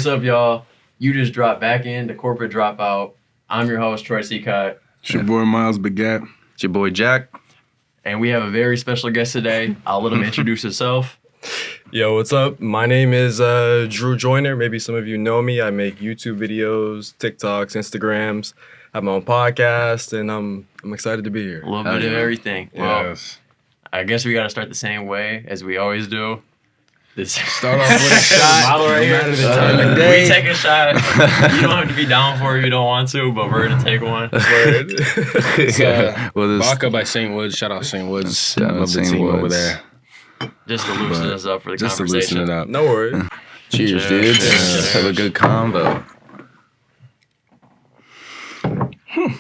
What's up, y'all? You just dropped back into Corporate Dropout. I'm your host, Troy Seacott. It's your boy, Miles Bagat. It's your boy, Jack. And we have a very special guest today. I'll let him introduce himself. Yo, what's up? My name is Drew Joyner. Maybe some of you know me. I make YouTube videos, TikToks, Instagrams. I have my own podcast, and I'm excited to be here. A little bit of everything. Well, Yes. I guess we got to start the same way as we always do. Start off with a shot. Bottle right here. We take a shot. You don't have to be down for it if you don't want to, but we're going to take one. Vodka by St. Woods. Shout out St. Woods. Shout out Love the St. team over Woods. there. Just to loosen us up for the Just to conversation. loosen it up. No worries. Cheers, Cheers. dudes. Cheers. Have a good combo. Yeah,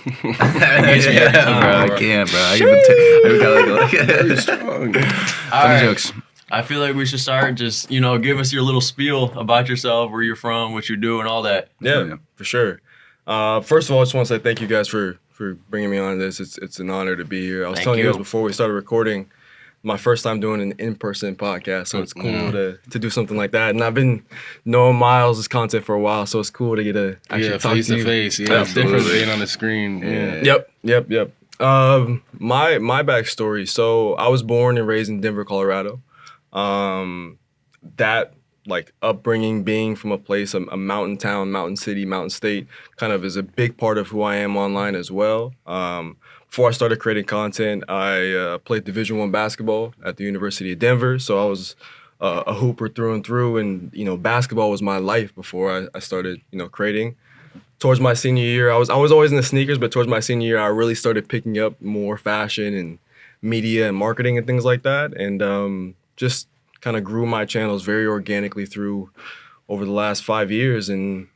bro. I can't, bro. I gotta Strong. All right. jokes. I feel like we should start just, give us your little spiel about yourself, where you're from, what you do, and all that. Yeah, for sure. First of all, I just want to say thank you guys for bringing me on this. It's an honor to be here. I was Thank telling you you. guys before we started recording, my first time doing an in-person podcast, so it's cool to do something like that. And I've been knowing Miles' content for a while, so it's cool to get to actually talk face to to you. face. Yeah, it's different Absolutely. being on the screen. Yeah. Yep. My backstory. So I was born and raised in Denver, Colorado. That like upbringing, being from a place, a mountain town, mountain city, mountain state, kind of is a big part of who I am online as well. Before I started creating content, I played Division I basketball at the University of Denver. So I was a hooper through and through, and basketball was my life before I started creating. Towards my senior year, I was always in the sneakers, but towards my senior year, I really started picking up more fashion and media and marketing and things like that, and just kind of grew my channels very organically through over the last 5 years. And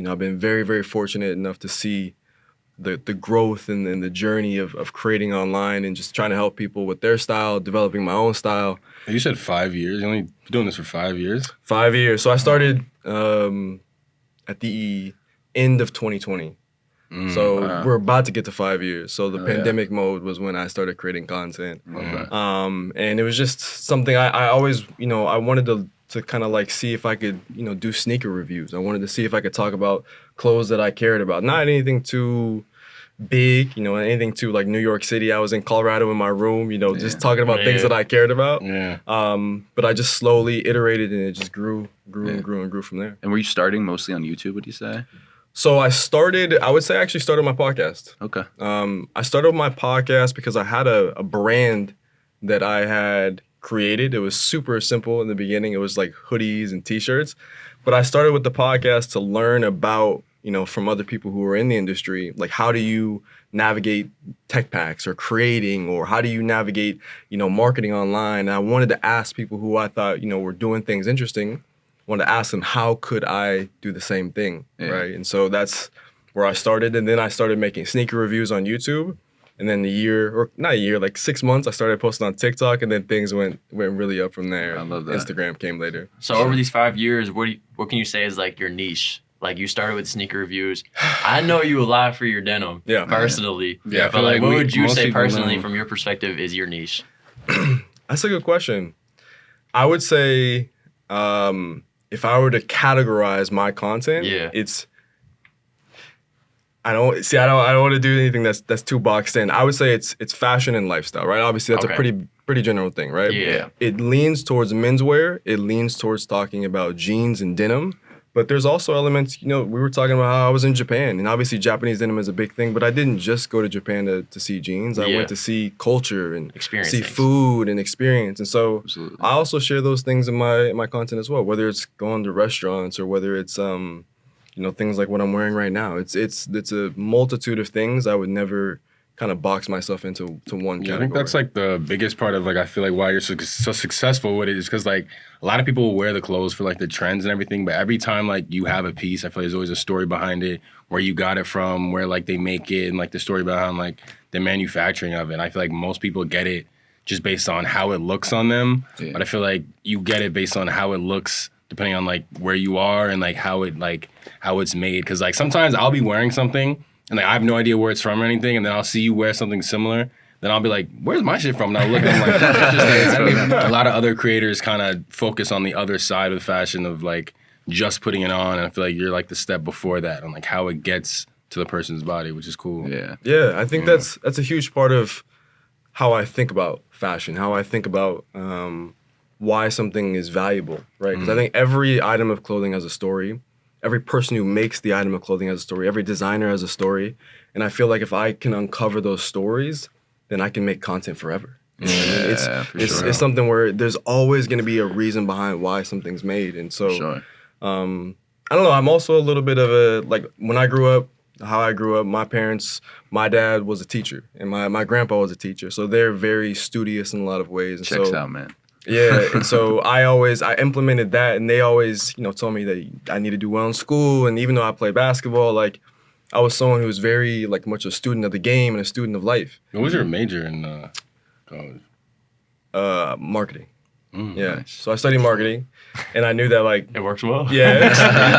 I've been very, very fortunate enough to see the growth and the journey of creating online and just trying to help people with their style, developing my own style. You said 5 years. You're only doing this for 5 years? 5 years. So I started at the end of 2020. So we're about to get to 5 years. So the pandemic mode was when I started creating content. And it was just something I always, I wanted to kind of like see if I could, do sneaker reviews. I wanted to see if I could talk about clothes that I cared about. Not anything too big, anything too like New York City. I was in Colorado in my room, just talking about things that I cared about. Yeah. But I just slowly iterated, and it just grew and grew from there. And were you starting mostly on YouTube, would you say? So I would say I actually started my podcast. Okay. I started my podcast because I had a brand that I had created. It was super simple in the beginning. It was like hoodies and t-shirts. But I started with the podcast to learn about, from other people who were in the industry, like how do you navigate tech packs or creating, or how do you navigate, marketing online. And I wanted to ask people who I thought, were doing things interesting. Wanted to ask them, how could I do the same thing, right? And so that's where I started. And then I started making sneaker reviews on YouTube. And then like 6 months, I started posting on TikTok, and then things went really up from there. I love that. Instagram came later. So over these 5 years, what can you say is like your niche? Like you started with sneaker reviews. I know you a lot for your denim, personally. Yeah, I But feel like, like what would you most say people personally know. from your perspective is your niche? That's a good question. I would say if I were to categorize my content, it's I don't want to do anything that's too boxed in. I would say it's fashion and lifestyle, right? Obviously, that's a pretty general thing, right? Yeah. It leans towards menswear. It leans towards talking about jeans and denim. But there's also elements, we were talking about how I was in Japan, and obviously Japanese denim is a big thing, but I didn't just go to Japan to see jeans. I went to see culture and Experience see things. food and experience. And so Absolutely. I also share those things in my content as well, whether it's going to restaurants or whether it's things like what I'm wearing right now. It's a multitude of things. I would never kind of box myself into one category. I think that's like the biggest part of like I feel like why you're so successful with it is because like a lot of people will wear the clothes for like the trends and everything, but every time like you have a piece, I feel like there's always a story behind it, where you got it from, where like they make it, and like the story behind like the manufacturing of it. And I feel like most people get it just based on how it looks on them, but I feel like you get it based on how it looks depending on like where you are and like how it's made. Because like sometimes I'll be wearing something and like I have no idea where it's from or anything, and then I'll see you wear something similar, then I'll be like, where's my shit from? And I'll look and I'm like, a lot of other creators kind of focus on the other side of fashion of like just putting it on, and I feel like you're like the step before that on like how it gets to the person's body, which is cool. Yeah, I think that's a huge part of how I think about fashion, how I think about why something is valuable, right? Because I think every item of clothing has a story. Every person who makes the item of clothing has a story. Every designer has a story. And I feel like if I can uncover those stories, then I can make content forever. You know what I mean? It's something where there's always going to be a reason behind why something's made. And so, I don't know, I'm also a little bit of a, like, when I grew up, how I grew up, my dad was a teacher, and my grandpa was a teacher. So they're very studious in a lot of ways. And Checks out, man. Yeah, and so I implemented that, and they always, told me that I need to do well in school. And even though I played basketball, like, I was someone who was very, like, much a student of the game and a student of life. What was your major in college? Marketing. Yeah, Nice. so I studied marketing, and I knew that, like, It works well. yeah,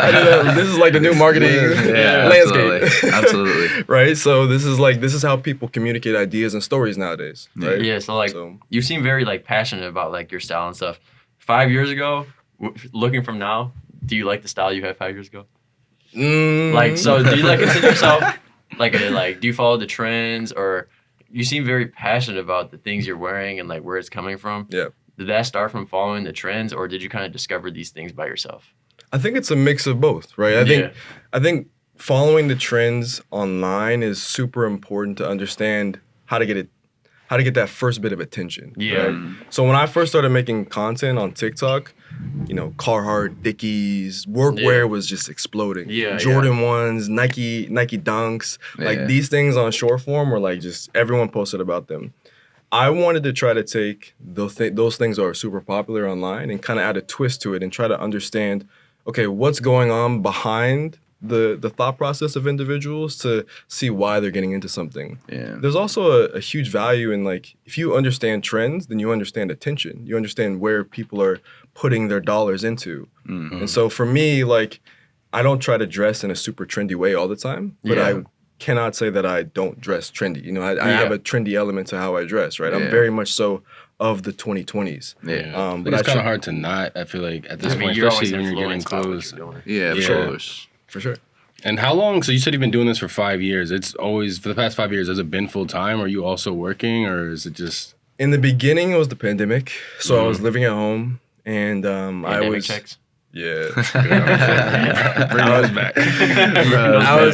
I knew that this is like the new marketing landscape. Absolutely. Right? So this is how people communicate ideas and stories nowadays, right? Yeah, so like you seem very like passionate about like your style and stuff. 5 years ago, looking from now, do you like the style you had 5 years ago? Like, so do you like consider yourself like do you follow the trends, or you seem very passionate about the things you're wearing and like where it's coming from? Yeah. Did that start from following the trends, or did you kind of discover these things by yourself? I think it's a mix of both, right? I think following the trends online is super important to understand how to get that first bit of attention. Yeah. Right? So when I first started making content on TikTok, Carhartt, Dickies, workwear was just exploding. Yeah. Jordan 1s, Nike Dunks, like these things on short form were like just everyone posted about them. I wanted to try to take those things that are super popular online and kind of add a twist to it and try to understand, okay, what's going on behind the thought process of individuals to see why they're getting into something. Yeah. There's also a huge value in, like, if you understand trends, then you understand attention. You understand where people are putting their dollars into. Mm-hmm. And so for me, like, I don't try to dress in a super trendy way all the time, but I cannot say that I don't dress trendy. I have a trendy element to how I dress, right? I'm very much so of the 2020s. Yeah. But it's kind of hard to not, I feel like, at this point, especially when you're getting clothes. Yeah, for sure. And how long, so you said you've been doing this for 5 years. It's always, for the past 5 years, has it been full time? Are you also working, or is it just? In the beginning, it was the pandemic. So I was living at home, and I was. Checks. Yeah. Bring those back. I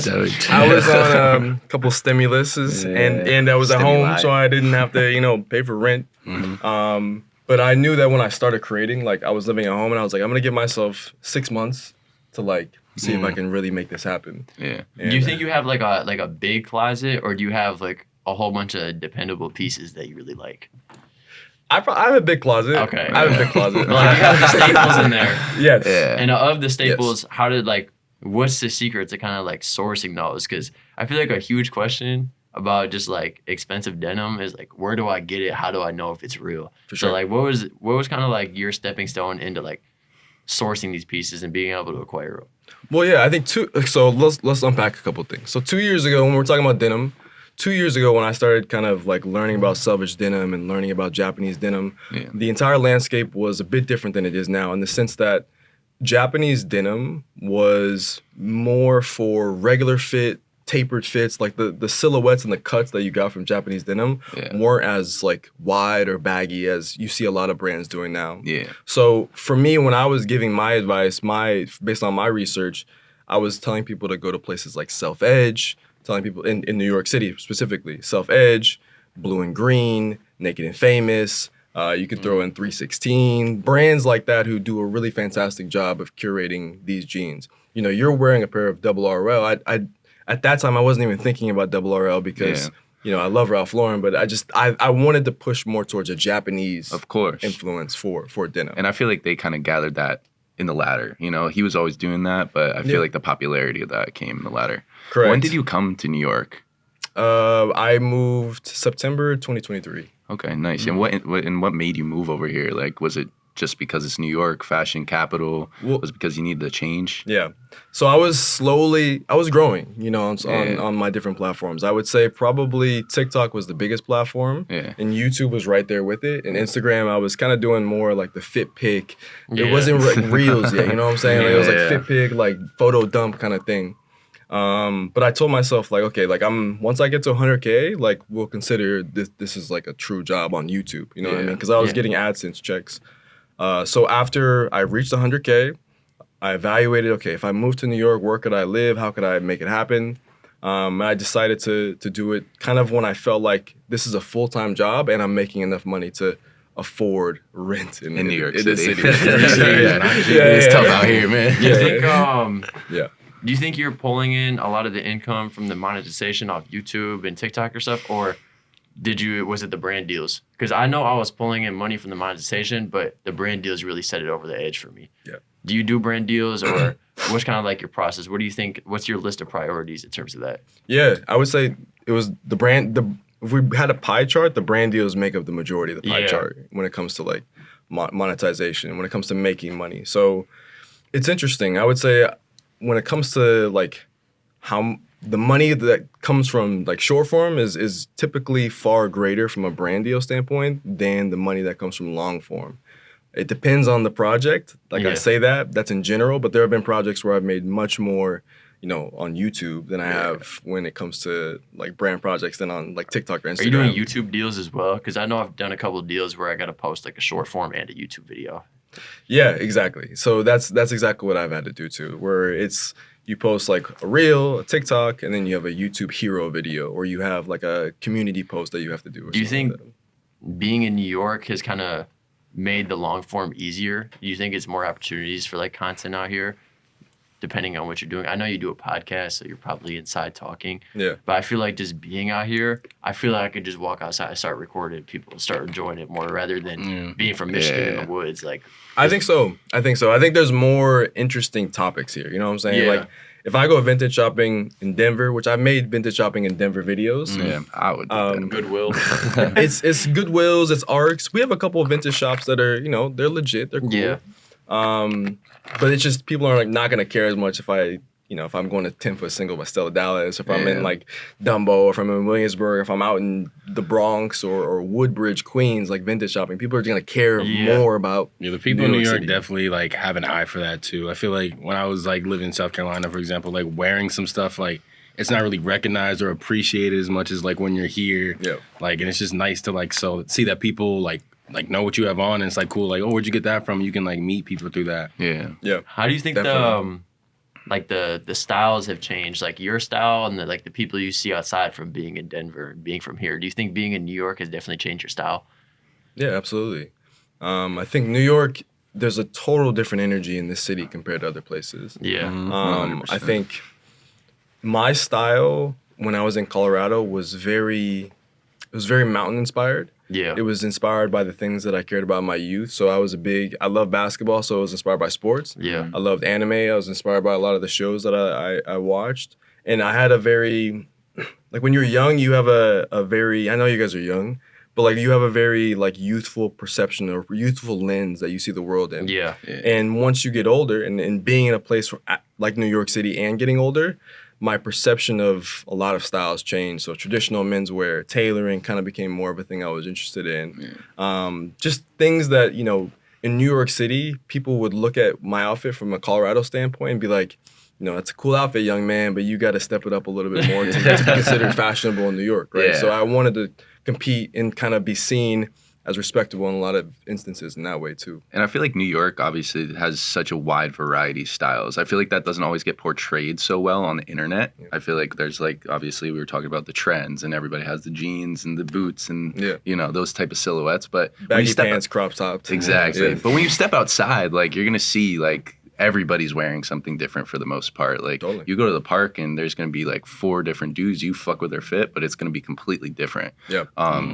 was on a couple stimuluses, and I was at home, so I didn't have to, pay for rent. Mm-hmm. But I knew that when I started creating, like, I was living at home, and I was like, I'm gonna give myself 6 months to, like, see if I can really make this happen. Yeah. Do you think you have like a big closet, or do you have like a whole bunch of dependable pieces that you really like? I have a big closet. Okay. I have a big closet. Like, you have the staples in there. Yes. Yeah. And of the staples, what's the secret to kind of like sourcing those? Because I feel like a huge question about just like expensive denim is like, where do I get it? How do I know if it's real? For sure. So like, what was kind of like your stepping stone into like sourcing these pieces and being able to acquire them? Well, yeah, I think so let's unpack a couple things. So 2 years ago, when we're talking about denim, 2 years ago when I started kind of like learning about selvage denim and learning about Japanese denim, the entire landscape was a bit different than it is now, in the sense that Japanese denim was more for regular fit, tapered fits. Like the silhouettes and the cuts that you got from Japanese denim weren't as like wide or baggy as you see a lot of brands doing now. Yeah. So for me, when I was giving my advice, based on my research, I was telling people to go to places like Self Edge, telling people in New York City specifically, Self Edge, Blue and Green, Naked and Famous. You could throw in 316, brands like that who do a really fantastic job of curating these jeans. You're wearing a pair of Double RL. At that time, I wasn't even thinking about Double RL because, I love Ralph Lauren, but I wanted to push more towards a Japanese influence for denim. And I feel like they kind of gathered that in the latter. He was always doing that, but I feel like the popularity of that came in the latter. Correct. When did you come to New York? I moved September 2023. Okay, nice. And what made you move over here? Like, was it just because it's New York, fashion capital? Well- Was it because you needed a change? Yeah. So I was growing, you know, on my different platforms. I would say probably TikTok was the biggest platform, Yeah. and YouTube was right there with it. And Instagram, I was kind of doing more like the fit pic. Yeah. It wasn't like reels yet, you know what I'm saying? Like, it was like Yeah. fit pic, like photo dump kind of thing. But I told myself like, okay, like once I get to 100K, like we'll consider this is like a true job on YouTube. You know what I Yeah. mean? Because I was Yeah. getting AdSense checks. So after I reached 100K, I evaluated, okay, if I move to New York, where could I live? How could I make it happen? And I decided to do it kind of when I felt like this is a full-time job and I'm making enough money to afford rent in New York in the City. city. It's tough out here, man. Do you Yeah. think Yeah. do you think you're pulling in a lot of the income from the monetization off YouTube and TikTok or stuff, or was it the brand deals? Because I know I was pulling in money from the monetization, but the brand deals really set it over the edge for me. Yeah. Do you do brand deals, or what's kind of like your process? What do you think? What's your list of priorities in terms of that? Yeah, I would say it was the brand. If we had a pie chart, the brand deals make up the majority of the pie Yeah. chart when it comes to like monetization, when it comes to making money. So it's interesting. I would say when it comes to like how the money that comes from like short form is typically far greater from a brand deal standpoint than the money that comes from long form. It depends on the project. Like I Yeah. say that's in general, but there have been projects where I've made much more, you know, on YouTube than I have when it comes to like brand projects than on like TikTok or Instagram. Are you doing YouTube deals as well? Because I know I've done a couple of deals where I got to post like a short form and a YouTube video. Yeah, exactly. So that's exactly what I've had to do too, where it's you post like a reel, a TikTok, and then you have a YouTube hero video, or you have like a community post that you have to do. Or Do you something think like that. being in New York has kind of made the long form easier? Do you think it's more opportunities for like content out here, depending on what you're doing? I know you do a podcast, so you're probably inside talking. Yeah. But I feel like just being out here, I feel like I could just walk outside and start recording. People start enjoying it more rather than being from Michigan in Yeah. the woods. Like, I think so. I think there's more interesting topics here. You know what I'm saying? Yeah. Like if I go vintage shopping in Denver, which I've made vintage shopping in Denver videos. Yeah, I would do that. Goodwill. It's Goodwills, it's Arcs. We have a couple of vintage shops that are, you know, they're legit, they're cool. Yeah. But it's just people are like not gonna care as much if I'm going to 10-foot single by Stella Dallas, if I'm in Yeah. like Dumbo, if I'm in Williamsburg, if I'm out in the Bronx or Woodbridge, Queens, like vintage shopping, people are gonna care Yeah. more about. Yeah, the people in New New York York City. definitely like have an eye for that too. I feel like when I was like living in South Carolina, for example, like wearing some stuff like it's not really recognized or appreciated as much as like when you're here. Yeah. Like, and it's just nice to like see that people like know what you have on, and it's like cool. Like, oh, where'd you get that from? You can like meet people through that. Yeah. Yeah. How do you think Definitely. the styles have changed, like your style and the people you see outside from being in Denver and being from here? Do you think being in New York has definitely changed your style? Yeah, absolutely. I think New York, there's a total different energy in this city compared to other places. Yeah. I think my style when I was in Colorado was very mountain inspired. Yeah. It was inspired by the things that I cared about in my youth. So I love basketball, so I was inspired by sports. Yeah. I loved anime. I was inspired by a lot of the shows that I watched. And I had a very, like when you're young, you have a very, I know you guys are young, but like you have a very like youthful perception or youthful lens that you see the world in. Yeah. And once you get older and being in a place like New York City and getting older, my perception of a lot of styles changed. So traditional menswear, tailoring kind of became more of a thing I was interested in. Just things that, you know, in New York City, people would look at my outfit from a Colorado standpoint and be like, you know, it's a cool outfit, young man, but you got to step it up a little bit more to be considered fashionable in New York, right? Yeah. So I wanted to compete and kind of be seen as respectable in a lot of instances in that way too. And I feel like New York obviously has such a wide variety of styles. I feel like that doesn't always get portrayed so well on the internet. Yeah. I feel like there's like, obviously we were talking about the trends and everybody has the jeans and the boots and, Yeah. you know, those type of silhouettes. But when you Baggy step pants, crop tops. Exactly. Yeah. But when you step outside, like you're going to see like everybody's wearing something different for the most part. Like Totally. you go to the park and there's going to be like 4 different dudes. You fuck with their fit, but it's going to be completely different. Yeah.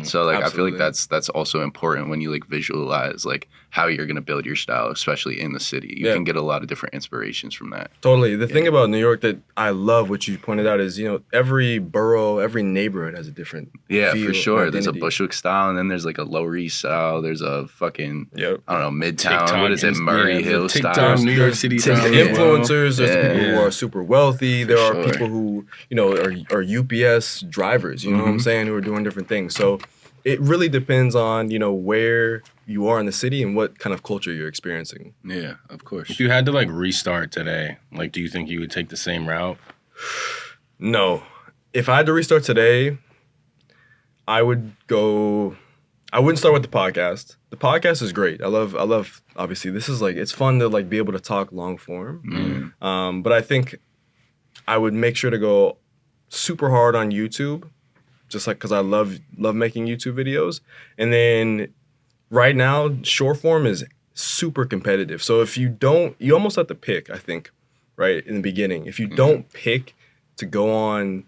So like I feel Absolutely. like that's also important when you like visualize like how you're going to build your style, especially in the city. You Yeah. can get a lot of different inspirations from that. Totally. The thing about New York that I love, what you pointed out, is every borough, every neighborhood has a different Yeah, feel for and sure. There's a identity. Bushwick style, and then there's like a Lower East style. There's a fucking Yep. I don't know, Midtown. TikTok What is it? is- Murray yeah, Hill the TikTok, style. New York City There's style. the as well. influencers. There's the people who Yeah. are super wealthy. There are sure. people who are UPS drivers. You know what I'm saying? Who are doing different things. So it really depends on where you are in the city and what kind of culture you're experiencing. Yeah, of course. If you had to like restart today, like, do you think you would take the same route? No, if I had to restart today, I would go. I wouldn't start with the podcast. The podcast is great. I love. Obviously, this is like it's fun to like be able to talk long form. But I think I would make sure to go super hard on YouTube, just like because I love making YouTube videos. And then right now, short form is super competitive. So if you don't, you almost have to pick. I think, right in the beginning, if you don't pick to go on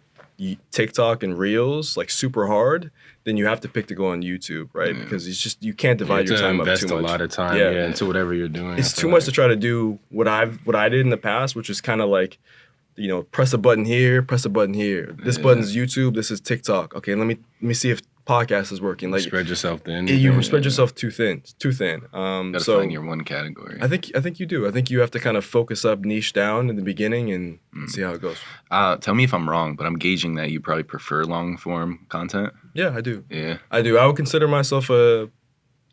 TikTok and Reels like super hard, then you have to pick to go on YouTube, right? Because it's just you can't divide your time up invest too much. a lot of time Yeah. into whatever you're doing. It's I too feel much to like. try to do what I did in the past, which is kind of like, press a button here, press a button here. This button's YouTube, this is TikTok. Okay, let me see if podcast is working. Like Spread yourself thin. you spread yourself too thin. Gotta So find your one category. I think you do. I think you have to kind of focus up, niche down in the beginning, and see how it goes. Tell me if I'm wrong, but I'm gauging that you probably prefer long form content. Yeah, I do. Yeah. I do. I would consider myself a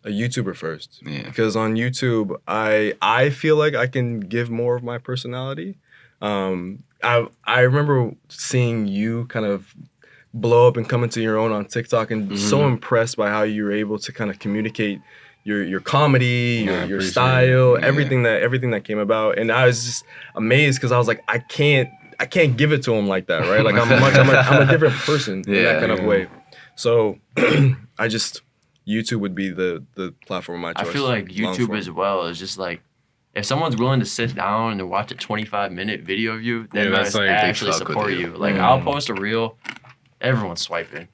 YouTuber first. Yeah. Because on YouTube, I feel like I can give more of my personality. I remember seeing you kind of blow up and come into your own on TikTok, and so impressed by how you were able to kind of communicate your comedy, Yeah, I your appreciate style, it. Yeah. everything that came about, and I was just amazed because I was like, I can't give it to him like that, right? Like I'm a different person in that kind of way. So YouTube would be the platform of my I choice. feel like long YouTube form. as well is just like, if someone's willing to sit down and watch a 25-minute video of you, then Yeah, that's they like they actually fuck with support you. you. Like, I'll post a reel, everyone's swiping.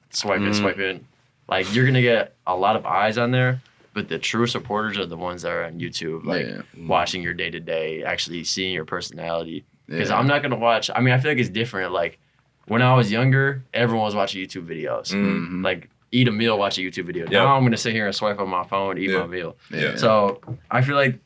Like, you're gonna get a lot of eyes on there, but the true supporters are the ones that are on YouTube, like watching your day to day, actually seeing your personality. Because I'm not gonna watch. I mean, I feel like it's different. Like, when I was younger, everyone was watching YouTube videos. Like, eat a meal, watch a YouTube video. Now I'm gonna sit here and swipe on my phone, eat my meal. Yeah. So I feel like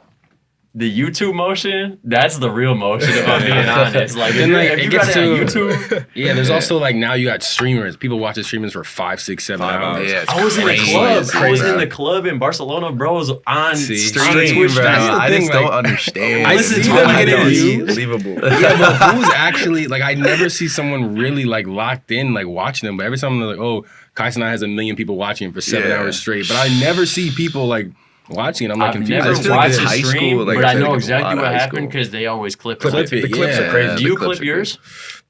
the YouTube motion, that's the real motion, if I'm being honest. Like, Then, like, if it you got gets it on to- YouTube, Yeah, there's also like now you got streamers. People watch the streamers for 5, 6, 7 5 hours. hours. Yeah, it's I was in the crazy. club. It's I was crazy, in bro. the club in Barcelona, bro. Was on See, on stream, Twitch. bro. That's the I thing, just like, don't understand. I Listen see to them my getting videos. views. Unbelievable. Yeah, but who's actually like? I never see someone really like locked in, like watching them. But every time they're like, "Oh, Kaisana has 1 million people watching him for 7 Yeah. hours straight," but I never see people like watching it. I'm like I've confused. never I feel like watched in a high stream, school, like, but I I feel know like it's a lot exactly of what high happened school. because they always clip Clip it. it. The clips are crazy. Do you the clips clip are yours?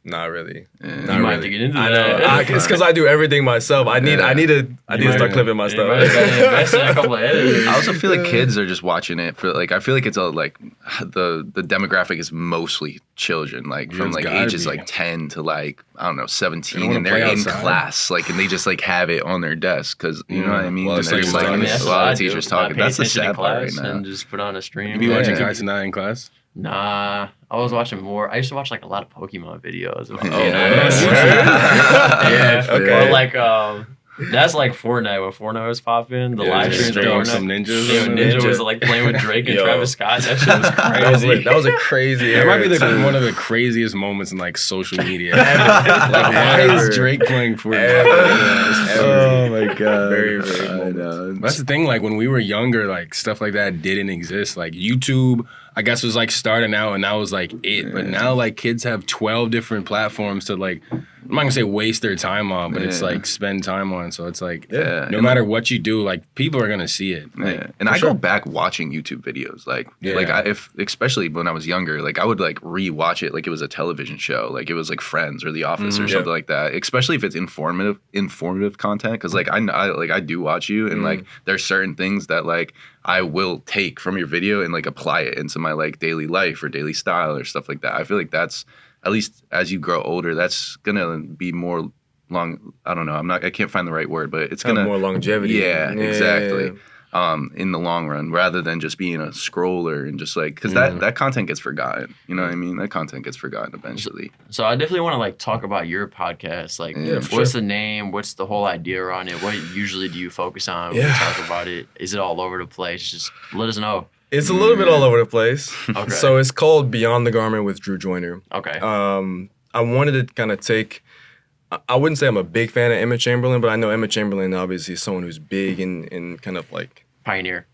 Not really. Yeah. Not You might really. have to get into I that. know. It's because I do everything myself. I need to start clipping my You stuff. might have gotta invest in a couple of editors. I also feel like kids are just watching it for like I feel like it's a like the demographic is mostly children like from It's like gotta ages be. like 10 to like I don't know 17 wanna and they're play in outside. class like and they just like have it on their desk because you know what I mean Well, and it's they're like just a like lot of- a that's lot what of I do. teachers I talking pay that's the attention in sad part right class now and just put on a stream. You be watching Yeah. Kaisana in class? Nah, I was watching more. I used to watch like a lot of Pokemon videos. About yeah. Okay. Or like that's like Fortnite when Fortnite was popping. The live just streams of straight up Fortnite. some ninjas. Yeah, or Ninja something. was like playing with Drake and Yo. Travis Scott. That shit was That was, crazy. that was a crazy. That might be era, too. one of the craziest moments in like social media. Like, why Ever. is Drake playing Fortnite? Ever. Oh my god Very, very I moments. know. That's the thing. Like when we were younger, like stuff like that didn't exist. Like YouTube, I guess was like starting out, and that was like it. But now like kids have 12 different platforms to like I'm not gonna say waste their time on, but it's Yeah. like spend time on. So it's like Yeah. no matter what you do, like people are gonna see it. Like, Yeah. And I go back watching YouTube videos, like especially when I was younger, like I would like rewatch it like it was a television show, like it was like Friends or The Office or something like that. Especially if it's informative content, because like I do watch you, and like there's certain things that like I will take from your video and like apply it into my like daily life or daily style or stuff like that. I feel like that's, at least as you grow older, that's gonna be more long. I don't know. I can't find the right word, but it's gonna more longevity. Yeah, exactly. In the long run, rather than just being a scroller and just like, because that content gets forgotten. You know what I mean? That content gets forgotten eventually. So I definitely want to like talk about your podcast. Like, what's the name? What's the whole idea around it? What usually do you focus on when you talk about it? Is it all over the place? Just let us know. It's a little bit all over the place. Okay. So it's called Beyond the Garmin with Drew Joyner. Okay. I wanted to kind of take, I wouldn't say I'm a big fan of Emmett Chamberlain, but I know Emmett Chamberlain obviously is someone who's big and kind of like Pioneer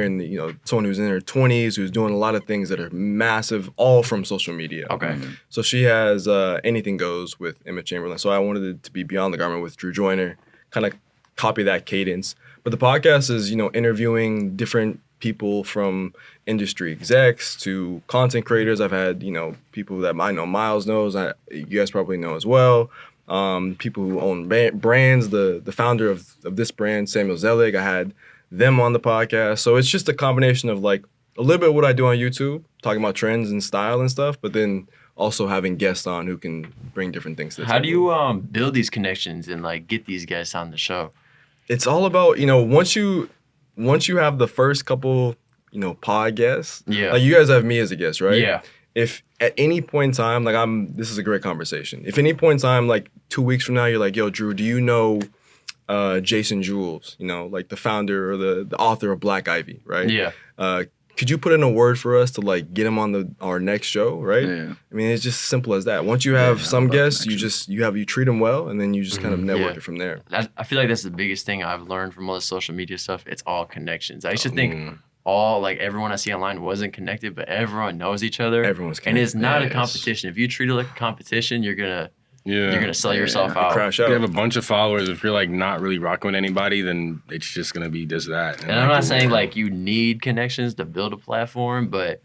and, you know, someone who's in her 20s, who's doing a lot of things that are massive, all from social media. Okay. So she has Anything Goes with Emmett Chamberlain. So I wanted it to be Beyond the Garmin with Drew Joyner, kind of copy that cadence. But the podcast is, you know, interviewing different people from industry execs to content creators. I've had, you know, people that I know Miles knows, you guys probably know as well. People who own brands, the founder of this brand, Samuel Zelig, I had them on the podcast. So it's just a combination of like a little bit of what I do on YouTube, talking about trends and style and stuff, but then also having guests on who can bring different things to the How table. do you build these connections and like get these guests on the show? It's all about, you know, once you have the first couple, you know, pod guests, like you guys have me as a guest, right? Yeah. If at any point in time, like this is a great conversation. If any point in time, like 2 weeks from now, you're like, yo, Drew, do you know Jason Jules, you know, like the founder or the author of Black Ivy, right? Yeah. Could you put in a word for us to like get him on our next show, right? Yeah. I mean, it's just simple as that. Once you have some guests, you treat them well, and then you just kind of network it from there. I feel like that's the biggest thing I've learned from all the social media stuff. It's all connections. I used to think everyone I see online wasn't connected, but everyone knows each other. Everyone's connected. And it's not a competition. If you treat it like a competition, you're gonna sell yourself out. Crash If out. you have a bunch of followers, if you're like not really rocking with anybody, then it's just gonna be just that. And I'm not saying like you need connections to build a platform, but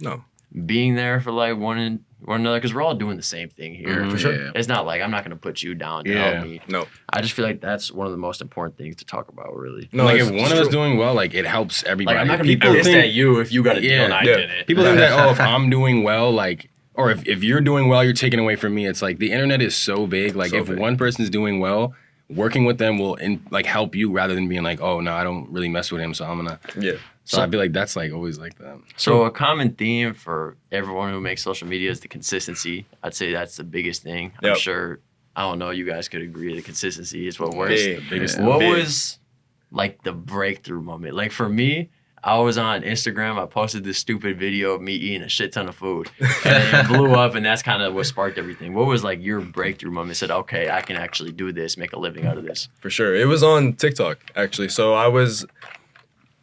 being there for like one another, because we're all doing the same thing here. For sure. Yeah. It's not like I'm not gonna put you down to help me. No. I just feel like that's one of the most important things to talk about, really. No, like it's if one of us true. doing well, like it helps everybody. Like I'm not gonna be pissed at you if you got a deal and I didn't. People think that if I'm doing well, like, or if you're doing well, you're taking away from me. It's like the internet is so big. Like if one person's doing well, working with them will like help you rather than being like, oh no, I don't really mess with him, so I'm gonna. Yeah. So I feel like that's like always like that. So a common theme for everyone who makes social media is the consistency. I'd say that's the biggest thing. I'm sure, I don't know, you guys could agree the consistency is what works. Big. Biggest What was like the breakthrough moment? Like for me, I was on Instagram. I posted this stupid video of me eating a shit ton of food. And it blew up, and that's kind of what sparked everything. What was like your breakthrough moment? Said, okay, I can actually do this, make a living out of this. For sure. It was on TikTok, actually. So I was,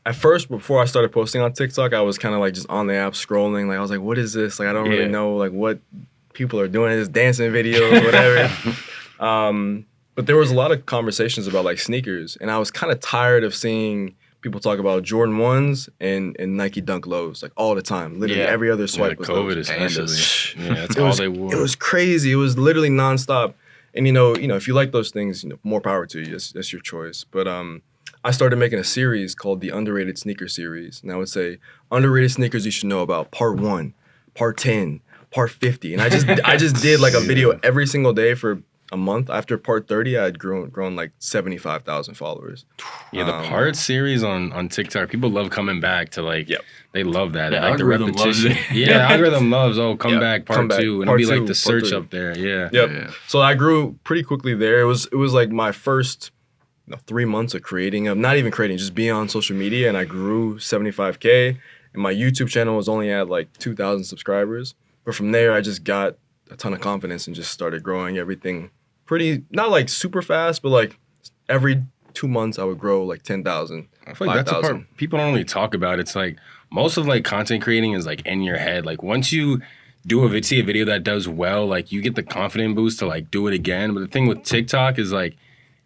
at first, before I started posting on TikTok, I was kind of like just on the app scrolling. Like I was like, what is this? Like I don't really know like what people are doing. It's dancing videos, whatever. But there was a lot of conversations about like sneakers, and I was kind of tired of seeing people talk about Jordan 1s and Nike Dunk Lows like all the time. Literally every other swipe was COVID those. especially. Yeah, that's all they wore. It was crazy. It was literally nonstop. And you know, if you like those things, more power to you. That's your choice. But I started making a series called the Underrated Sneaker Series, and I would say underrated sneakers you should know about. Part 1, Part 10, Part 50, and I just did like a video every single day for a month. After Part 30, I had grown like 75,000 followers. Yeah, the Part series on TikTok, people love coming back to like. They love that. The Like the algorithm loves repetition. it. Yeah, the algorithm loves. Oh, come back, come part back, 2, and part it'll be like 2, the part search 3. up there. Yeah. Yep. Yeah. So I grew pretty quickly there. It was like my first 3 months of not even creating, just being on social media, and I grew 75K. And my YouTube channel was only at like 2,000 subscribers. But from there, I just got a ton of confidence and just started growing everything pretty, not like super fast, but like every 2 months I would grow like 10,000. I feel like that's the part people don't really talk about. It's like most of like content creating is like in your head. Like once you see a video that does well, like you get the confidence boost to like do it again. But the thing with TikTok is like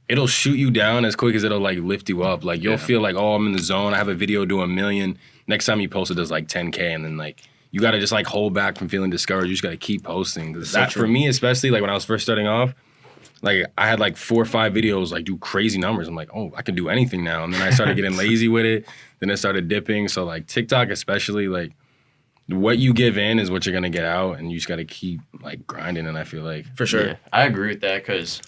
it'll shoot you down as quick as it'll like lift you up. Like you'll feel like, oh, I'm in the zone. I have a video do 1 million. Next time you post it does like 10K, and then like you gotta just like hold back from feeling discouraged. You just gotta keep posting. Cause that for me, especially like when I was first starting off, like I had like 4 or 5 videos like do crazy numbers. I'm like, oh, I can do anything now. And then I started getting lazy with it. Then it started dipping. So like TikTok especially, like what you give in is what you're gonna get out, and you just gotta keep like grinding. And I feel like For sure. Yeah, I agree with that because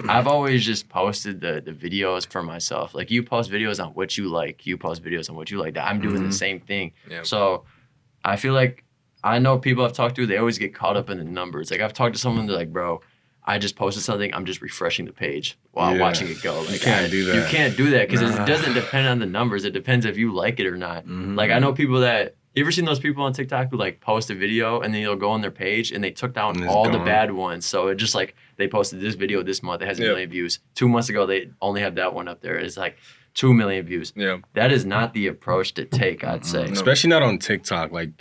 I've always just posted the videos for myself. Like you post videos on what you like, you post videos on what you like. That I'm doing the same thing. Yeah. So I feel like I know people I've talked to, they always get caught up in the numbers. Like I've talked to someone, they're like, bro, I just posted something. I'm just refreshing the page while watching it go. Like you can't do that. You can't do that because it doesn't depend on the numbers. It depends if you like it or not. Like I know people that. You ever seen those people on TikTok who like post a video and then you'll go on their page and they took down all the bad ones? So it just like they posted this video this month, it has 1 million views. 2 months ago they only have that one up there. It's like 2 million views. Yeah. That is not the approach to take, I'd say. especially not on TikTok. Like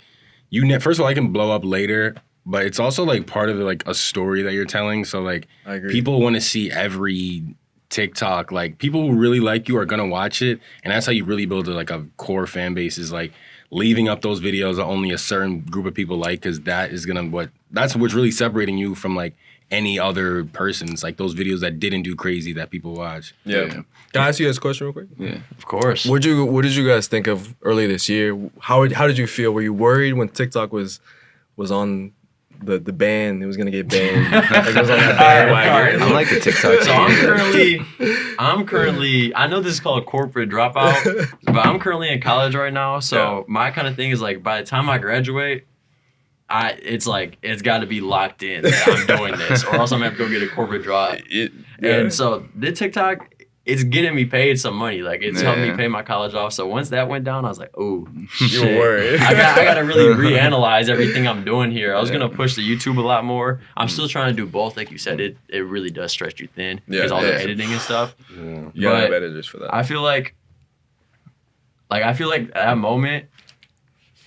first of all, I can blow up later, but it's also like part of like a story that you're telling. So like I agree. people want to see every TikTok. Like people who really like you are gonna watch it, and that's how you really build like a core fan base. Is like leaving up those videos that only a certain group of people like, because that's what's really separating you from like any other person's, like those videos that didn't do crazy that people watch. Yeah. Can I ask you guys a question real quick? Yeah. Of course. What did you guys think of early this year? How did you feel? Were you worried when TikTok was on the ban? It was gonna get banned. Like, it was on that bandwagon. I like the TikTok. So I'm currently, I know this is called Corporate Dropout, but I'm currently in college right now. So my kind of thing is like, by the time I graduate, it's got to be locked in that I'm doing this, or else I'm gonna have to go get a corporate job. And so the TikTok, it's getting me paid some money. Like it's helping me pay my college off. So once that went down, I was like, oh, You were worried. I got to really reanalyze everything I'm doing here. I was gonna push the YouTube a lot more. I'm still trying to do both, like you said. It really does stretch you thin because all the editing and stuff. You gotta have editors for that. I feel like at that moment,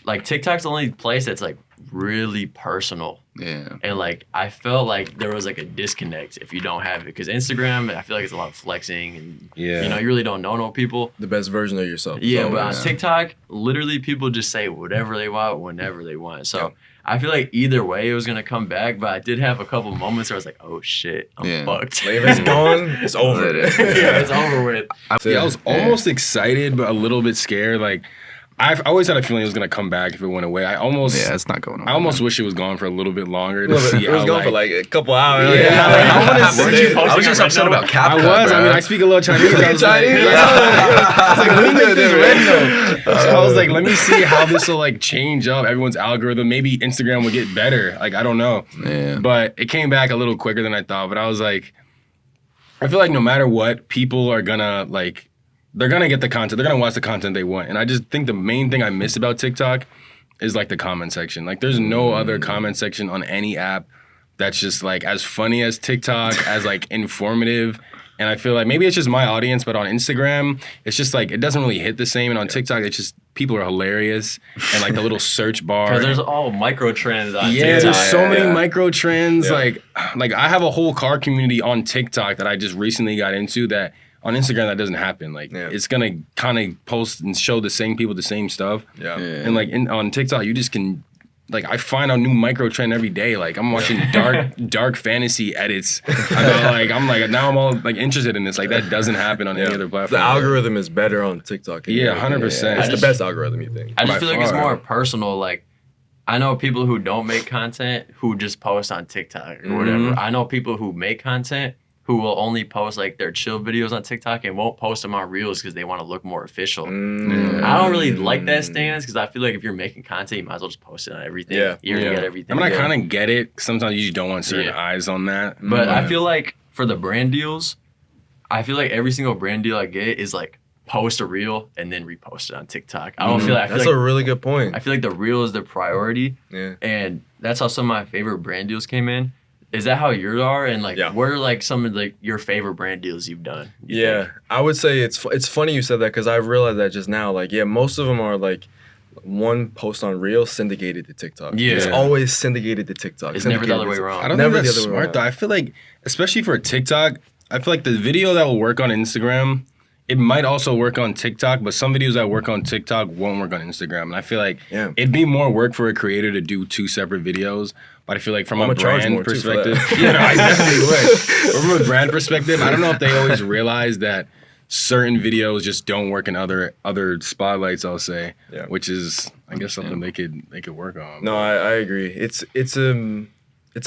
like TikTok's the only place that's like really personal. Yeah. And like I felt like there was like a disconnect if you don't have it, because Instagram, I feel like it's a lot of flexing and you really don't know no people. The best version of yourself. Yeah, but on TikTok, literally people just say whatever they want whenever they want. So I feel like either way it was gonna come back, but I did have a couple moments where I was like, oh shit, I'm fucked. Like, if it's gone, it's over. It's over with. I was almost excited, but a little bit scared. Like I've always had a feeling it was gonna come back if it went away. It's not going on. I almost wish it was gone for a little bit longer to see It was how, gone for like a couple hours. Yeah, I was just upset about CapCut. I mean, I speak a little Chinese. I was like, let me make this red though. So I was like, let me see how this will like change up everyone's algorithm. Maybe Instagram will get better. Like I don't know. Yeah. But it came back a little quicker than I thought. But I was like, I feel like no matter what, people are gonna like. They're going to get the content. They're going to watch the content they want. And I just think the main thing I miss about TikTok is like the comment section. Like there's no other comment section on any app that's just like as funny as TikTok, as like informative. And I feel like maybe it's just my audience, but on Instagram, it's just like, it doesn't really hit the same. And on TikTok, it's just, people are hilarious. And like the little search bar. Because there's all micro trends on TikTok. Yeah, there's so many micro trends. Like I have a whole car community on TikTok that I just recently got into that on Instagram that doesn't happen. Like it's gonna kind of post and show the same people the same stuff. And like on TikTok, you just can like I find a new micro trend every day. Like I'm watching dark fantasy edits. Now I'm all like interested in this. Like that doesn't happen on any other platform. The algorithm is better on TikTok. Yeah, 100%. It's the best algorithm, you think? I just feel like it's more personal. Like I know people who don't make content who just post on TikTok or whatever. I know people who make content who will only post like their chill videos on TikTok and won't post them on Reels because they want to look more official. I don't really like that stance because I feel like if you're making content, you might as well just post it on everything. You're gonna get everything. I mean, I kind of get it. Sometimes you just don't want certain eyes on that. But I feel like for the brand deals, I feel like every single brand deal I get is like post a reel and then repost it on TikTok. I don't feel like that's a really good point. I feel like the reel is the priority. And that's how some of my favorite brand deals came in. Is that how yours are? And like, what are like some of like your favorite brand deals you've done? You think? I would say it's funny you said that because I realized that just now. Like, most of them are like one post on Reel syndicated to TikTok. Yeah. It's always syndicated to TikTok. It's never the other way Syndicated to- around. I don't Never think the that's other way smart around. though. I feel like, especially for TikTok, I feel like the video that will work on Instagram, it might also work on TikTok, but some videos that work on TikTok won't work on Instagram. And I feel like it'd be more work for a creator to do 2 separate videos. But I feel like from a brand perspective, I definitely would. But from a brand perspective, I don't know if they always realize that certain videos just don't work in other spotlights, I'll say, which is, I guess, something they could work on. No, I agree. It's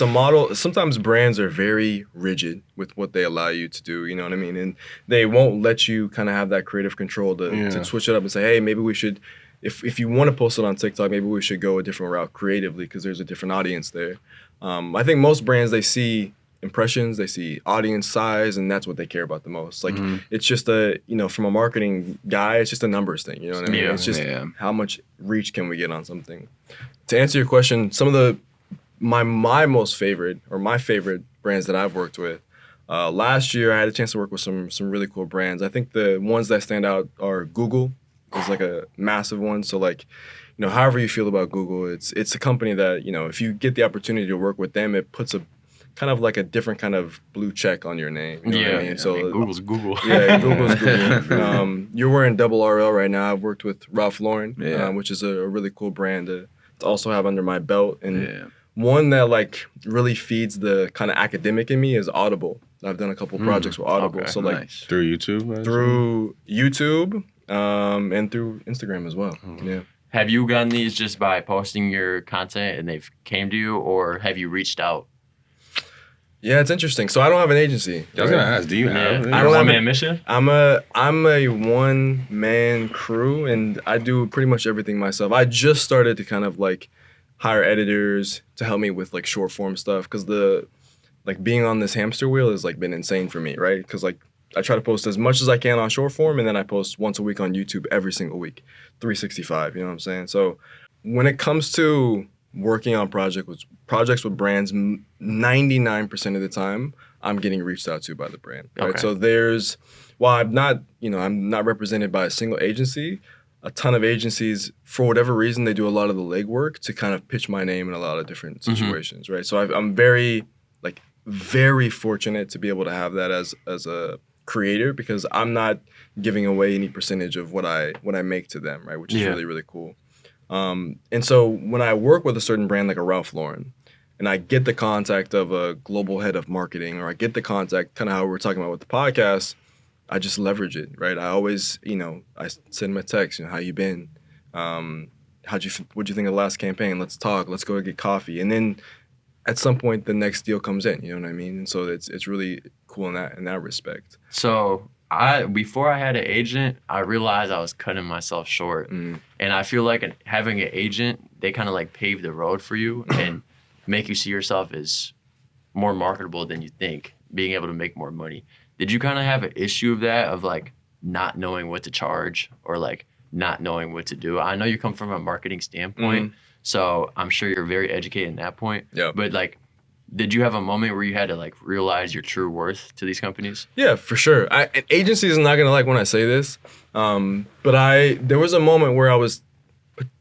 a model. Sometimes brands are very rigid with what they allow you to do. You know what I mean? And they won't let you kind of have that creative control to switch it up and say, hey, maybe we should. If you want to post it on TikTok, maybe we should go a different route creatively because there's a different audience there. I think most brands, they see impressions, they see audience size, and that's what they care about the most. Like it's just from a marketing guy, it's just a numbers thing. You know what I mean? It's just how much reach can we get on something. To answer your question, some of my most favorite or my favorite brands that I've worked with. Last year, I had a chance to work with some really cool brands. I think the ones that stand out are Google. It's like a massive one. So like, however you feel about Google, it's a company that, if you get the opportunity to work with them, it puts a kind of like a different kind of blue check on your name. You know what I mean? So Google's Google. Yeah, Google's Google. You're wearing double RL right now. I've worked with Ralph Lauren, which is a really cool brand to also have under my belt. And one that like really feeds the kind of academic in me is Audible. I've done a couple projects with Audible. Okay, so like through YouTube? through YouTube and through Instagram as well. Yeah. Have you gotten these just by posting your content and they've came to you, or have you reached out? Yeah, it's interesting. So I don't have an agency. I was gonna ask, do you have? I don't have a mission. I'm a one man crew, and I do pretty much everything myself. I just started to kind of like hire editors to help me with like short form stuff because being on this hamster wheel has like been insane for me, right? Because like I try to post as much as I can on short form, and then I post once a week on YouTube every single week, 365. You know what I'm saying? So when it comes to working on projects with brands, 99% of the time I'm getting reached out to by the brand. Right? Okay. So while I'm not represented by a single agency, a ton of agencies, for whatever reason, they do a lot of the legwork to kind of pitch my name in a lot of different situations, right? So I'm very fortunate to be able to have that as a creator because I'm not giving away any percentage of what I make to them, right? Which is really, really cool. And so when I work with a certain brand like a Ralph Lauren, and I get the contact of a global head of marketing, or I get the contact, kind of how we're talking about with the podcast, I just leverage it, right? I always, I send them a text, how you been? What'd you think of the last campaign? Let's talk. Let's go get coffee. And then at some point, the next deal comes in. You know what I mean? And so it's really cool in that respect. So before I had an agent, I realized I was cutting myself short, and I feel like having an agent, they kind of like pave the road for you and make you see yourself as more marketable than you think, being able to make more money. Did you kind of have an issue of that, of like not knowing what to charge or like not knowing what to do? I know you come from a marketing standpoint, so I'm sure you're very educated in that point. Yeah. But like, did you have a moment where you had to like realize your true worth to these companies? Yeah, for sure. Agencies are not gonna like when I say this, but there was a moment where I was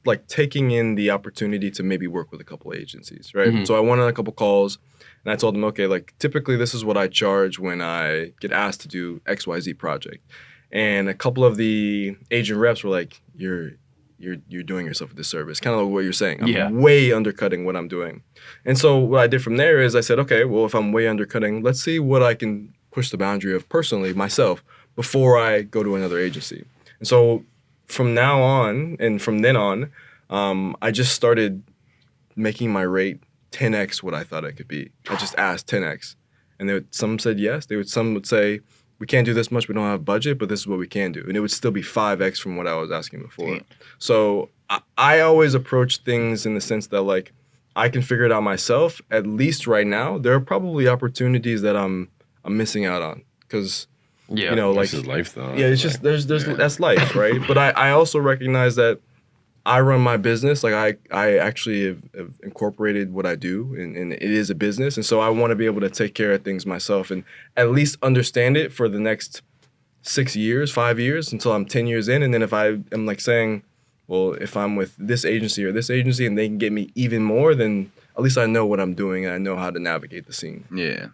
like taking in the opportunity to maybe work with a couple agencies, right? So I went on a couple calls, and I told them, okay, like typically this is what I charge when I get asked to do XYZ project, and a couple of the agent reps were like, you're doing yourself a disservice. Kind of like what you're saying. I'm way undercutting what I'm doing. And so what I did from there is I said, okay, well, if I'm way undercutting, let's see what I can push the boundary of personally myself before I go to another agency. And so from now on and from then on, I just started making my rate 10x what I thought it could be. I just asked 10x. And some said yes. Some would say, we can't do this much, we don't have budget, but this is what we can do. And it would still be 5x from what I was asking before. Damn. So I always approach things in the sense that like, I can figure it out myself. At least right now, there are probably opportunities that I'm missing out on. Because, like... This is life though. Yeah, it's just, that's life, right? But I also recognize that I run my business. Like I actually have incorporated what I do, and it is a business. And so I want to be able to take care of things myself and at least understand it for the next 6 years, 5 years until I'm 10 years in. And then if I am like saying, well, if I'm with this agency or this agency and they can get me even more, then at least I know what I'm doing and I know how to navigate the scene. Yeah.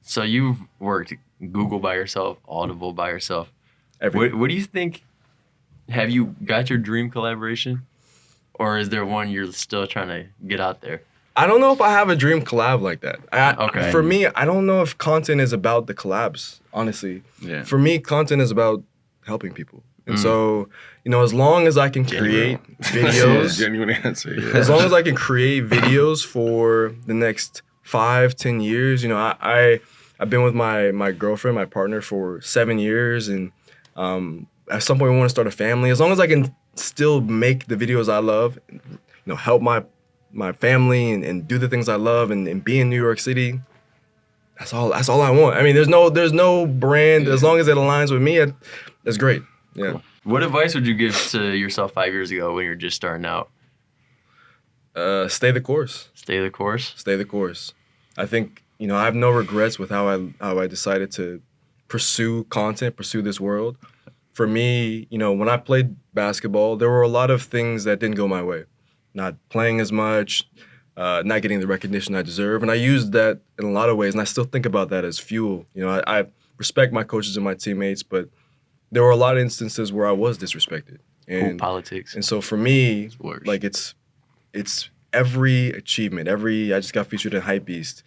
So you've worked Google by yourself, Audible by yourself. What do you think? Have you got your dream collaboration, or is there one you're still trying to get out there? I don't know if I have a dream collab like that. Okay. For me, I don't know if content is about the collabs, honestly. Yeah. For me, content is about helping people. And so, as long as I can create videos, Genuine answer. Yeah. as long as I can create videos for the next 5-10 years, I've been with my girlfriend, my partner for 7 years, and at some point we want to start a family. As long as I can still make the videos I love, help my family and do the things I love and be in New York City, that's all I want. I mean, there's no brand. As long as it aligns with me, that's great. Yeah. Cool. What advice would you give to yourself 5 years ago when you're just starting out? Stay the course. Stay the course. Stay the course. I think, I have no regrets with how I decided to pursue content, pursue this world. For me, when I played basketball, there were a lot of things that didn't go my way. Not playing as much, not getting the recognition I deserve. And I used that in a lot of ways, and I still think about that as fuel. I respect my coaches and my teammates, but there were a lot of instances where I was disrespected. And politics. And so for me, worse. like it's every achievement, I just got featured in Hypebeast.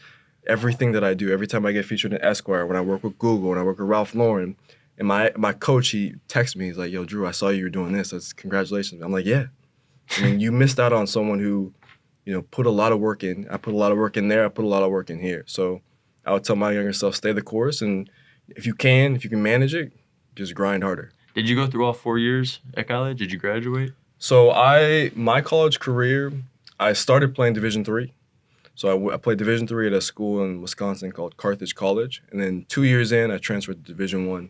Everything that I do, every time I get featured in Esquire, when I work with Google, when I work with Ralph Lauren, and my coach, he texts me, he's like, yo, Drew, I saw you were doing this. That's congratulations. I'm like, yeah. I mean, you missed out on someone who, put a lot of work in. I put a lot of work in there. I put a lot of work in here. So I would tell my younger self, stay the course. And if you can manage it, just grind harder. Did you go through all 4 years at college? Did you graduate? So my college career, I started playing Division III. So I played Division III at a school in Wisconsin called Carthage College. And then 2 years in, I transferred to Division I.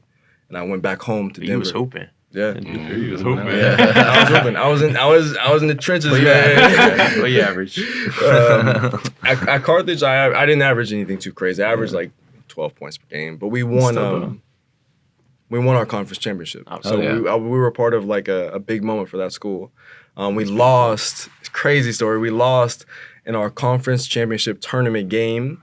And I went back home to Denver. You was hoping. Yeah. You was hoping. Yeah. I was hoping. I was in the trenches, man. What you average? At Carthage, I didn't average anything too crazy. I averaged like 12 points per game. But we won our conference championship. So we were part of like a big moment for that school. We lost, crazy story, we lost in our conference championship tournament game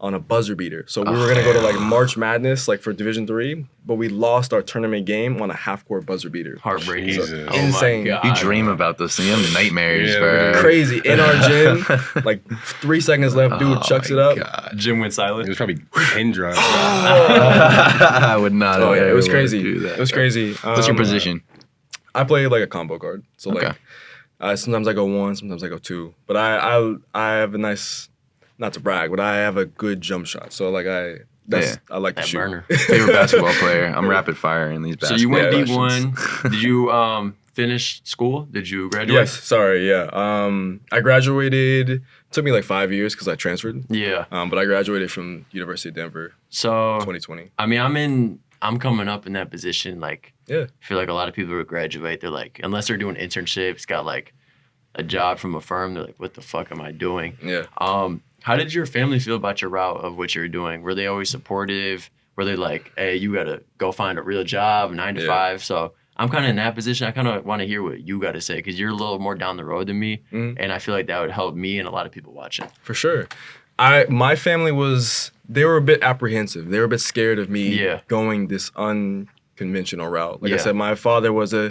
on a buzzer beater. So we were going to go to like March Madness, like for Division III, but we lost our tournament game on a half-court buzzer beater. Heartbreaking. So, insane. My God. You dream about those things. You have nightmares, bro. Crazy. In our gym, like 3 seconds left, dude chucks it up. God. Jim went It silent. was probably pin drop. I would not. Oh, yeah, it was ever crazy. do that. It was crazy. What's your position? I play like a combo guard. So Okay. like, sometimes I go 1, sometimes I go 2. But I have a nice, not to brag, but I have a good jump shot. So like I like to That shoot. burner. Favorite basketball player? I'm rapid fire in these So basketball you went questions. D1. Did you finish school? Did you graduate? Yes, sorry, yeah. I graduated. It took me like 5 years because I transferred. Yeah. But I graduated from University of Denver, So 2020. I mean, I'm coming up in that position. Like, Yeah. I feel like a lot of people who graduate, they're like, unless they're doing internships, got like a job from a firm, they're like, what the fuck am I doing? Yeah. How did your family feel about your route of what you're doing? Were they always supportive? Were they like, hey, you gotta go find a real job, 9 to 5? So I'm kind of in that position. I kind of want to hear what you got to say because you're a little more down the road than me, and I feel like that would help me and a lot of people watching. For sure. My family they were a bit apprehensive. They were a bit scared of me going this unconventional route. Like I said, my father was a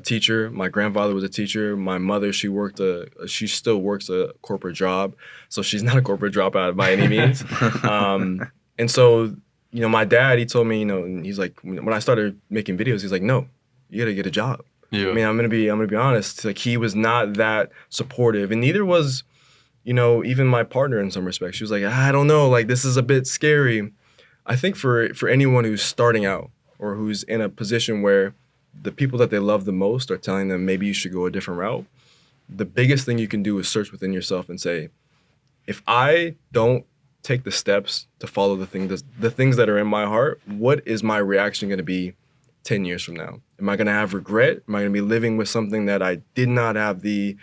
teacher. My grandfather was a teacher. My mother, she still works a corporate job. So she's not a corporate dropout by any means. And so, my dad, he told me, and he's like, when I started making videos, he's like, no, you gotta get a job. Yeah. I mean, I'm gonna be honest. Like he was not that supportive, and neither was, even my partner in some respects. She was like, I don't know, like this is a bit scary. I think for anyone who's starting out or who's in a position where the people that they love the most are telling them maybe you should go a different route, the biggest thing you can do is search within yourself and say, if I don't take the steps to follow the things that are in my heart, what is my reaction going to be 10 years from now? Am I going to have regret? Am I going to be living with something that I did not have the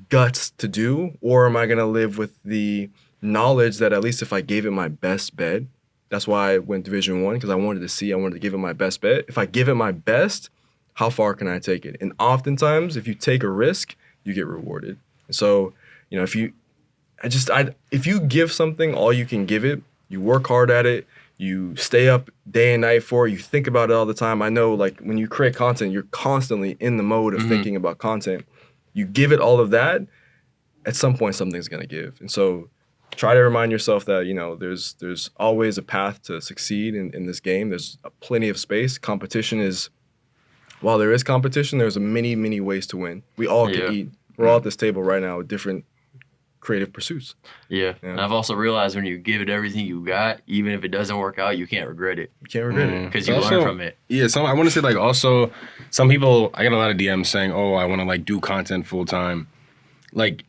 guts to do? Or am I going to live with the knowledge that at least if I gave it my best bet, that's why I went Division I, because I wanted to give it my best bet. If I give it my best, how far can I take it? And oftentimes, if you take a risk, you get rewarded. So, you know, if you give something all you can give it, you work hard at it, you stay up day and night for it, you think about it all the time. I know, like, when you create content, you're constantly in the mode of thinking about content. You give it all of that, at some point something's gonna give. And so try to remind yourself that, you know, there's always a path to succeed in this game. There's plenty of space. Competition is, while there is competition, there's many, many ways to win. We all can eat. We're all at this table right now with different creative pursuits. Yeah. And I've also realized when you give it everything you got, even if it doesn't work out, you can't regret it. You can't regret it. Because you learn from it. Yeah, I want to say, like, also, some people, I get a lot of DMs saying, oh, I want to, like, do content full time. Like,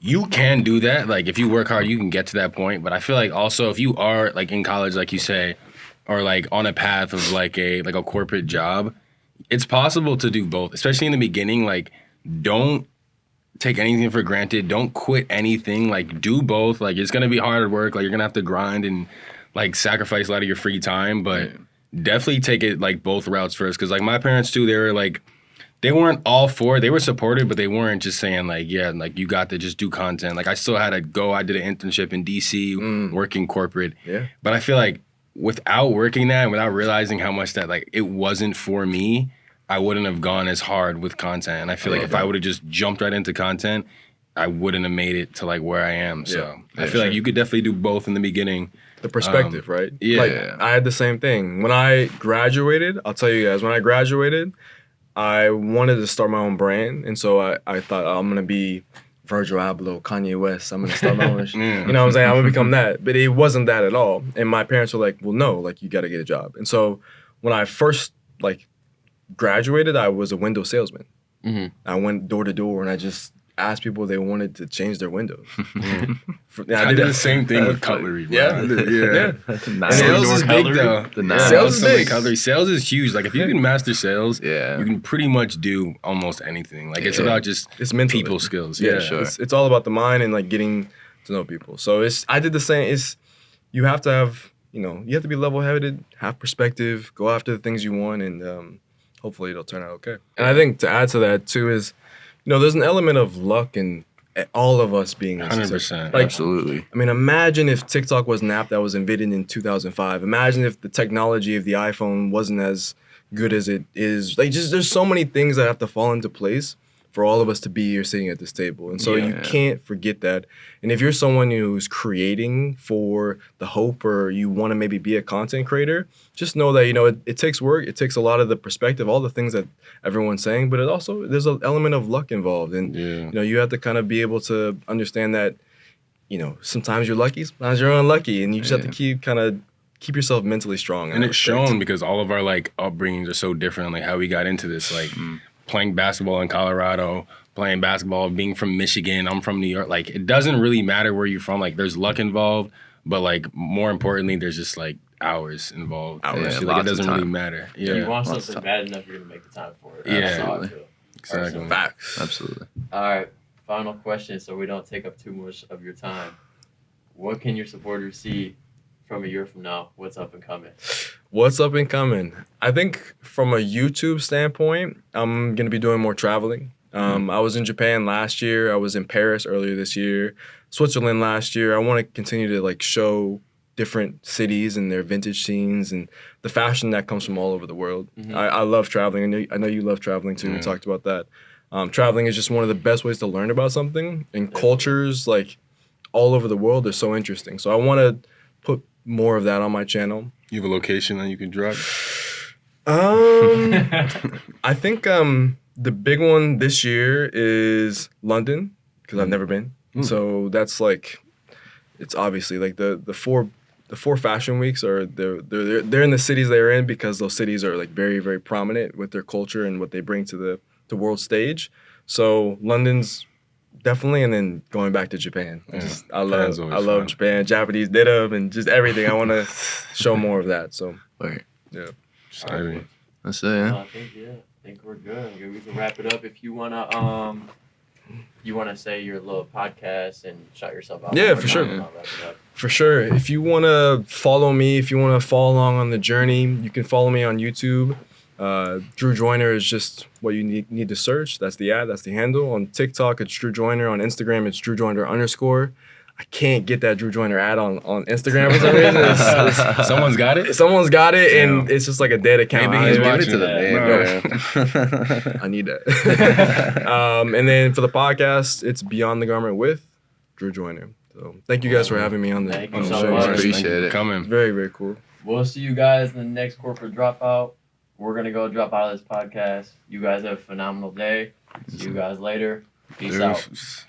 you can do that. Like, if you work hard, you can get to that point. But I feel like also if you are, like, in college, like you say, or, like, on a path of, like a corporate job, it's possible to do both, especially in the beginning. Like, don't take anything for granted. Don't quit anything. Like, do both. Like, it's going to be hard work. Like, you're going to have to grind and, like, sacrifice a lot of your free time. But definitely take it, like, both routes first. Because, like, my parents, too, they were, like, they weren't all for it. They were supportive, but they weren't just saying, like, yeah, like, you got to just do content. Like, I still had to go. I did an internship in D.C. Working corporate. Yeah. But I feel like without working that and without realizing how much that, like, it wasn't for me, I wouldn't have gone as hard with content. And I feel like if I would have just jumped right into content, I wouldn't have made it to, like, where I am. So I feel like you could definitely do both in the beginning. The perspective, right? Yeah. Like, I had the same thing. When I graduated, I'll tell you guys, when I graduated, I wanted to start my own brand. And so I thought, I'm going to be Virgil Abloh, Kanye West. I'm going to start my own. You know what I'm saying? I'm going to become that. But it wasn't that at all. And my parents were like, well, no, like, you got to get a job. And so when I first, like, graduated, I was a window salesman. I went door to door and I just asked people if they wanted to change their windows. I did the same thing with cutlery. Yeah. Sales is big though. Sales is big. Cutlery. Sales is huge. Like, if you can master sales, you can pretty much do almost anything. Like, it's about just people skills. Yeah, sure. It's all about the mind and, like, getting to know people. So I did the same. You have to have, you know, you have to be level-headed, have perspective, go after the things you want, and hopefully it'll turn out okay. And I think to add to that too is, you know, there's an element of luck in all of us being 100%. Like, absolutely. I mean, imagine if TikTok was an app that was invented in 2005. Imagine if the technology of the iPhone wasn't as good as it is. Like, just there's so many things that have to fall into place for all of us to be here sitting at this table. And so you can't forget that. And if you're someone who's creating for the hope or you want to maybe be a content creator, just know that, you know, it takes work. It takes a lot of the perspective, all the things that everyone's saying, but it also, there's an element of luck involved. And, you know, you have to kind of be able to understand that, you know, sometimes you're lucky, sometimes you're unlucky. And you just have to keep yourself mentally strong. And it's shown because all of our, like, upbringings are so different, like how we got into this, like, playing basketball in Colorado, playing basketball, being from Michigan, I'm from New York. Like, it doesn't really matter where you're from. Like, there's luck involved, but, like, more importantly, there's just, like, hours involved. Like, it doesn't really matter. Yeah. You want something bad enough, you're gonna make the time for it. Yeah, exactly. Facts. Absolutely. All right, final question, so we don't take up too much of your time. What can your supporters see from a year from now? What's up and coming? What's up and coming? I think from a YouTube standpoint, I'm going to be doing more traveling. I was in Japan last year. I was in Paris earlier this year. Switzerland last year. I want to continue to, like, show different cities and their vintage scenes and the fashion that comes from all over the world. I love traveling. I know you love traveling too. We talked about that. Traveling is just one of the best ways to learn about something. And cultures, like, all over the world are so interesting. So I want to put more of that on my channel. You have a location that you can drop? I think the big one this year is London, because I've never been. So that's, like, it's obviously, like, the four fashion weeks are they're in the cities they're in because those cities are, like, very, very prominent with their culture and what they bring to the world stage. So London's definitely, and then going back to Japan. I love Japan, Japanese denim, and just everything. I want to show more of that. So, exciting. That's it. Yeah. I think we're good. We can wrap it up if you wanna. You wanna say your little podcast and shout yourself out? Yeah, for sure. For sure. If you wanna follow me, if you wanna follow along on the journey, you can follow me on YouTube. Drew Joyner is just what you need to search. That's the ad. That's the handle. On TikTok, it's Drew Joyner. On Instagram, it's Drew Joyner _. I can't get that Drew Joyner ad on Instagram for some reason. Someone's got it? Someone's got it, and it's just like a dead account. Maybe he's I watching to the man. I need that. And then for the podcast, it's Beyond the Garment with Drew Joyner. So thank you guys for having me on the, Thank on you the so show. much. Appreciate Thank you it. for coming. Very, very cool. We'll see you guys in the next Corporate Dropout. We're going to go drop out of this podcast. You guys have a phenomenal day. See you guys later. Peace out. Deuces.